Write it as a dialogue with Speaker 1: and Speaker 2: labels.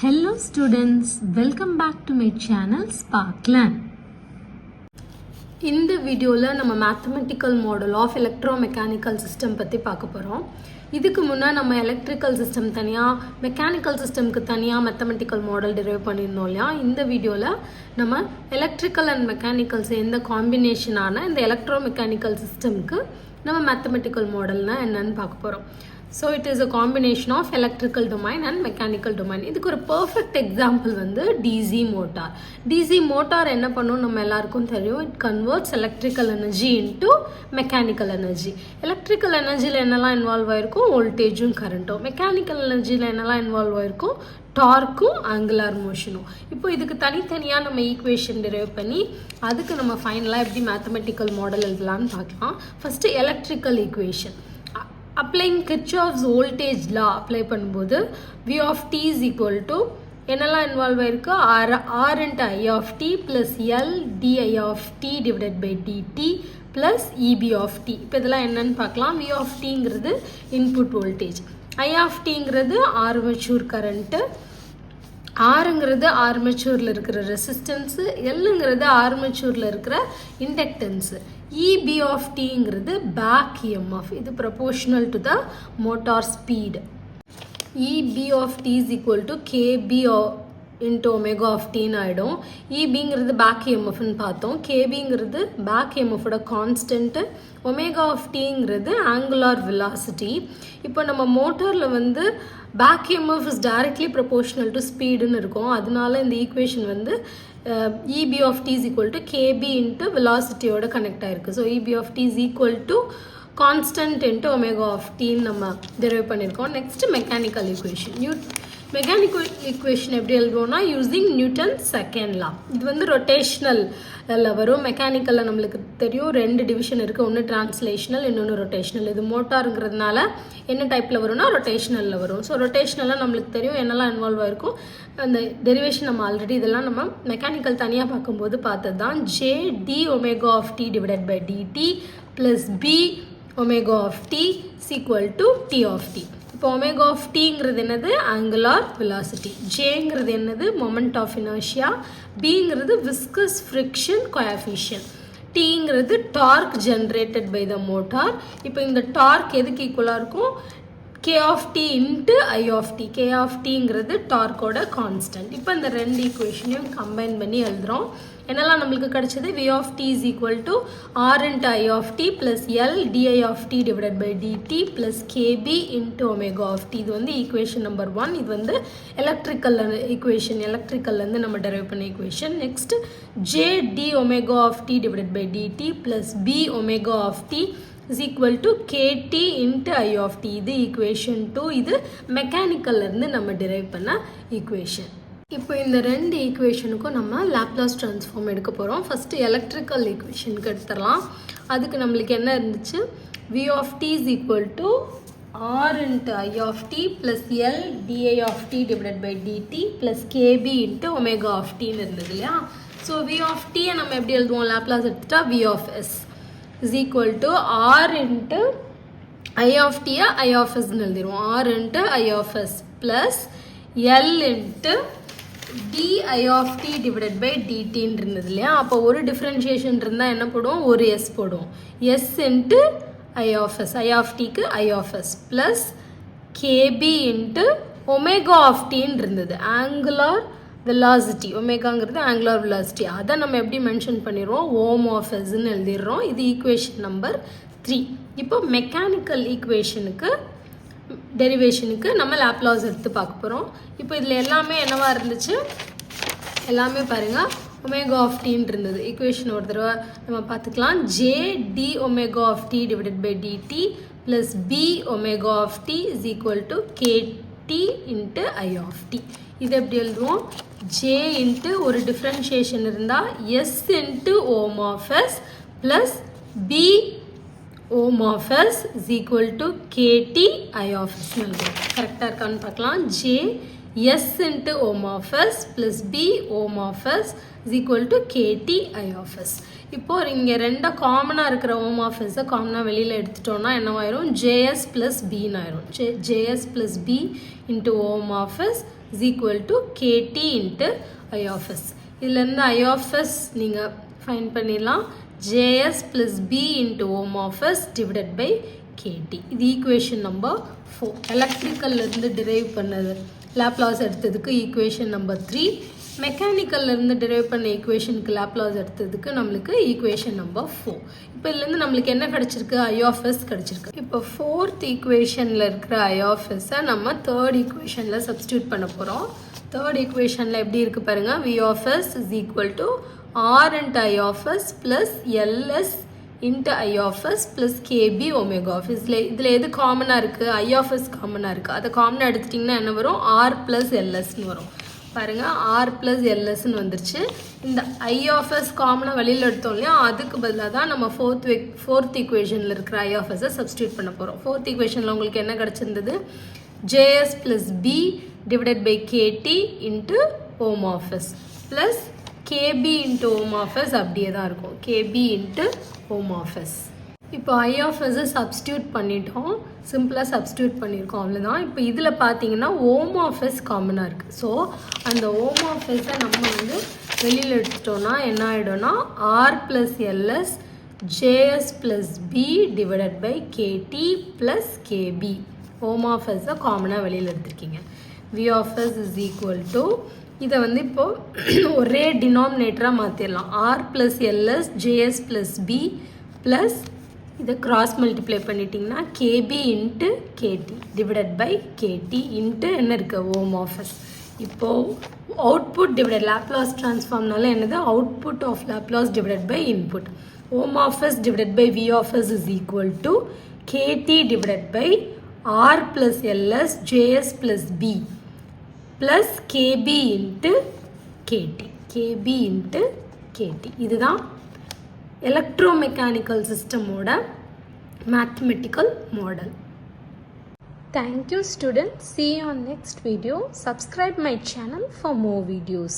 Speaker 1: Hello students, welcome back to my channel Sparkland. இந்த வீடியோல நம்ம mathematical model of electromechanical system பற்றி பார்க்க போகிறோம். இதுக்கு முன்னே நம்ம எலக்ட்ரிக்கல் சிஸ்டம் தனியாக மெக்கானிக்கல் சிஸ்டம்க்கு தனியாக மேத்தமெட்டிக்கல் மாடல் டிரைவ் பண்ணியிருந்தோம் இல்லையா. இந்த வீடியோவில் நம்ம எலக்ட்ரிக்கல் அண்ட் மெக்கானிக்கல் சேர்ந்த காம்பினேஷனான இந்த எலக்ட்ரோமெக்கானிக்கல் சிஸ்டம்க்கு நம்ம மேத்தமெட்டிக்கல் மாடல்னா என்னன்னு பார்க்க போகிறோம். So it is a combination of electrical domain and mechanical domain. இதுக்கு ஒரு perfect example வந்து DC motor. DC motor என்ன பண்ணும் நம்ம எல்லாருக்கும் தெரியும். It converts electrical energy into mechanical energy. Electrical energyல என்னெல்லாம் இன்வால்வ் ஆயிருக்கும், வோல்டேஜும் கரண்ட்டும். மெக்கானிக்கல் எனர்ஜியில் என்னெல்லாம் இன்வால்வ் ஆயிருக்கும், டார்க்கும் ஆங்குலார் மோஷனும். இப்போ இதுக்கு தனித்தனியாக நம்ம ஈக்குவேஷன் டிரைவ் பண்ணி அதுக்கு நம்ம ஃபைனலாக எப்படி மேத்தமெட்டிக்கல் மாடல் எழுதலாம்னு பார்க்கலாம். First electrical equation. Applying Kirchhoff's voltage law apply பண்ணும்போது V of t is equal to என்னெல்லாம் இன்வால்வ் ஆயிருக்கு, R into I of t plus L di of t divided by dt plus EB of t. இப்போ இதெல்லாம் என்னன்னு பார்க்கலாம். V of tங்கிறது input voltage, I of tங்கிறது armature current, ஆருங்கிறது ஆர்மேச்சூரில் இருக்கிற ரெசிஸ்டன்ஸு, எல்லுங்கிறது ஆர்மேச்சூரில் இருக்கிற இண்டக்டன்ஸு, EB of tங்கிறது பேக் EMF. இது proportional to the motor speed. EB of t is equal to KB into omega of tன்னு ஆகிடும். EBங்கிறது பேக் EMFன்னு பார்த்தோம். KBங்கிறது பேக் EMFோட கான்ஸ்டன்ட்டு, ஒமேகா ஆஃப் டீங்கிறது ஆங்குலார் வெலாசிட்டி. இப்போ நம்ம மோட்டரில் வந்து back EMF is directly proportional to ஸ்பீடுன்னு இருக்கும். அதனால இந்த ஈக்குவேஷன் வந்து EB of t is equal to KB into velocityயோட கனெக்ட் ஆயிருக்கு. So EB of t is equal to constant into omega of t நம்ம டெரைவ் பண்ணியிருக்கோம். Next mechanical equation. Mechanical equation எப்படி எழுதுவோம்னா யூஸிங் நியூட்டன் செகண்ட் லா. இது வந்து ரொட்டேஷ்னலில் வரும். மெக்கானிக்கலில் நம்மளுக்கு தெரியும் ரெண்டு டிவிஷன் இருக்குது, ஒன்று டிரான்ஸ்லேஷனல், இன்னொன்று ரொட்டேஷ்னல். இது மோட்டாருங்கிறதுனால என்ன டைப்பில் வரும்னா ரொட்டேஷ்னலில் வரும். ஸோ ரொட்டேஷ்னலாக நம்மளுக்கு தெரியும் என்னெல்லாம் இன்வால்வ் ஆயிருக்கும். அந்த டெரிவேஷன் நம்ம ஆல்ரெடி இதெல்லாம் நம்ம மெக்கானிக்கல் தனியாக பார்க்கும்போது பார்த்தது தான். J D omega of T divided by DT plus B omega of T is equal to T of T. இப்போ ஒமேகா ஆஃப் டீங்கிறது என்னது, ஆங்குலார் வெலாசிட்டி. ஜேங்கிறது என்னது, மொமெண்ட் ஆஃப் இனர்ஷியா. பிங்கிறது விஸ்கஸ் ஃப்ரிக்ஷன் கோஎஃபிஷியன்ட். டீங்கிறது torque generated by the motor. இப்போ இந்த dark எதுக்கு ஈக்குவலாக இருக்கும், K of t into I of t. K of tங்கிறது டார்க்கோட கான்ஸ்டன்ட். இப்போ இந்த ரெண்டு ஈக்குவேஷனையும் கம்பைன் பண்ணி எழுதுகிறோம். என்னெல்லாம் நம்மளுக்கு கிடைச்சது, V of t is equal to R into I of t plus L di of t divided by dt plus KB into omega of t. இது வந்து ஈக்குவேஷன் நம்பர் 1. இது வந்து எலக்ட்ரிக்கல் ஈக்குவேஷன், எலக்ட்ரிக்கல்லேருந்து நம்ம டெரைவ் பண்ண equation. Next J d omega of t divided by dt plus B omega of t is equal to KT into I of t. இது equation 2. இது மெக்கானிக்கல்லேருந்து நம்ம drive பண்ண ஈக்குவேஷன். இப்போ இந்த ரெண்டு ஈக்குவேஷனுக்கும் நம்ம லாப்லாஸ் ட்ரான்ஸ்ஃபார்ம் எடுக்க போகிறோம். ஃபஸ்ட்டு எலக்ட்ரிக்கல் ஈக்குவேஷனுக்கு எடுத்துடலாம். அதுக்கு நம்மளுக்கு என்ன இருந்துச்சு, V of t is equal to R into I of t plus L di of t divided by dt plus KB into omega of t இருந்தது இல்லையா. ஸோ V of t நம்ம எப்படி எழுதுவோம், லாப்லாஸ் எடுத்துட்டா V of s is equal to R into I of t I of s எழுதிடுவோம். R into I of s plus L into di of t divided by dt இருந்தது இல்லையா. அப்போ ஒரு differentiation இருந்தால் என்ன போடுவோம், ஒரு s போடுவோம். s into I of s, I of tக்கு I of s plus KB into omega of t இருந்தது, ஆங்குலார் வெலாசிட்டி. ஒமேகாங்கிறது ஆங்குலார் வெலாசிட்டி. அதை நம்ம எப்படி மென்ஷன் பண்ணிடுறோம், ஓம் ஆஃப் எஸ்ன்னு எழுதிடுறோம். இது ஈக்குவேஷன் நம்பர் 3. இப்போ மெக்கானிக்கல் ஈக்குவேஷனுக்கு டெரிவேஷனுக்கு நம்ம லாப்லாஸ் எடுத்து பார்க்க போகிறோம். இப்போ இதில் எல்லாமே என்னவா இருந்துச்சு, எல்லாமே பாருங்கள் ஒமேகா ஆஃப் டீன்னு இருந்தது. ஈக்குவேஷன் ஒரு தடவை நம்ம பார்த்துக்கலாம். J D omega of T divided by DT plus B omega of T is equal to KT into I of T. இது எப்படி எழுதுவோம், ஜே இன்ட்டு ஒரு டிஃப்ரென்ஷியேஷன் இருந்தால் S into ohm of S plus B ohm of S is equal to KT I of S எழுதுவோம். கரெக்டாக இருக்கான்னு பார்க்கலாம். J S into ohm of S plus B ohm of S is equal to KT I of S. இப்போது இங்கே ரெண்டா காமனாக இருக்கிற ஓம் of எஸ்ஸை காமனாக வெளியில் எடுத்துட்டோன்னா என்னவாயிரும், ஜேஎஸ் ப்ளஸ் பின்னு ஆயிரும். JS plus B into ohm of S is equal to kt into I of s. இதிலிருந்து I of s நீங்கள் ஃபைண்ட் பண்ணிடலாம். js plus b into ohm of s divided by kt. இது equation number 4. எலக்ட்ரிக்கல்லேருந்து drive பண்ணது Laplace எடுத்ததுக்கு equation number 3. மெக்கானிக்கல்லேருந்து drive பண்ண ஈக்குவேஷனுக்கு Laplace எடுத்ததுக்கு நம்மளுக்கு equation number 4. இப்போ இதுலேருந்து நம்மளுக்கு என்ன கிடச்சிருக்கு? I of s கிடச்சிருக்கு. இப்போ 4th ஈக்குவேஷனில் இருக்கிற I of s-ஐ நம்ம 3rd ஈக்குவேஷனில் சப்ஸ்டியூட் பண்ண போகிறோம். 3rd ஈக்குவேஷனில் எப்படி இருக்குது பாருங்கள். V of s is equal to R into I of s plus LS into I of s plus KB omega of s. இதில் எது காமனாக இருக்குது? I of s காமனாக இருக்குது. அதை காமனாக எடுத்துட்டிங்கன்னா என்ன வரும்? R plus LSன்னு வரும். பாருங்கள், R plus LSன்னு வந்துருச்சு. இந்த I of s காமனாக வெளியில் எடுத்தோம் இல்லையா, அதுக்கு பதிலாக தான் நம்ம 4th ஈக்குவேஷனில் இருக்கிற I of s-ஐ சப்ஸ்டியூட் பண்ண போகிறோம். 4th ஈக்குவேஷனில் உங்களுக்கு என்ன கிடச்சிருந்தது? JS plus B divided by KT into ohm of s plus KB into ohm of s அப்படியே தான் இருக்கும். KB into ohm of s. இப்போ I of s சப்ஸ்டியூட் பண்ணிட்டோம். சிம்பிளாக சப்ஸ்டியூட் பண்ணியிருக்கோம், அவ்வளோதான். இப்போ இதில் பார்த்தீங்கன்னா ohm of s காமனாக இருக்குது. ஸோ அந்த ohm of s-ஐ நம்ம வந்து வெளியில் எடுத்துட்டோம்னா என்ன ஆகிடும்னா R plus LS JS plus B divided by KT plus KB. ohm of s-ஐ காமனாக வெளியில் எடுத்துருக்கீங்க. V of s is equal to, இதை வந்து இப்போது ஒரே டினாமினேட்டராக மாற்றிடலாம். R plus LS JS plus B plus இதை கிராஸ் மல்டிப்ளை பண்ணிட்டிங்கன்னா KB into KT divided by KT into என்ன இருக்குது? Omega of S. இப்போது அவுட்புட் டிவைடட் லாப்லாஸ் ட்ரான்ஸ்ஃபார்ம்னால என்னது? Output of Laplace divided by input. Omega of S divided by V of s is equal to KT divided by R plus LS JS plus B plus KB into KT. KB into KT. இதுதான் electromechanical system ஓட mathematical model. Thank you students. See you on next video. Subscribe my channel for more videos.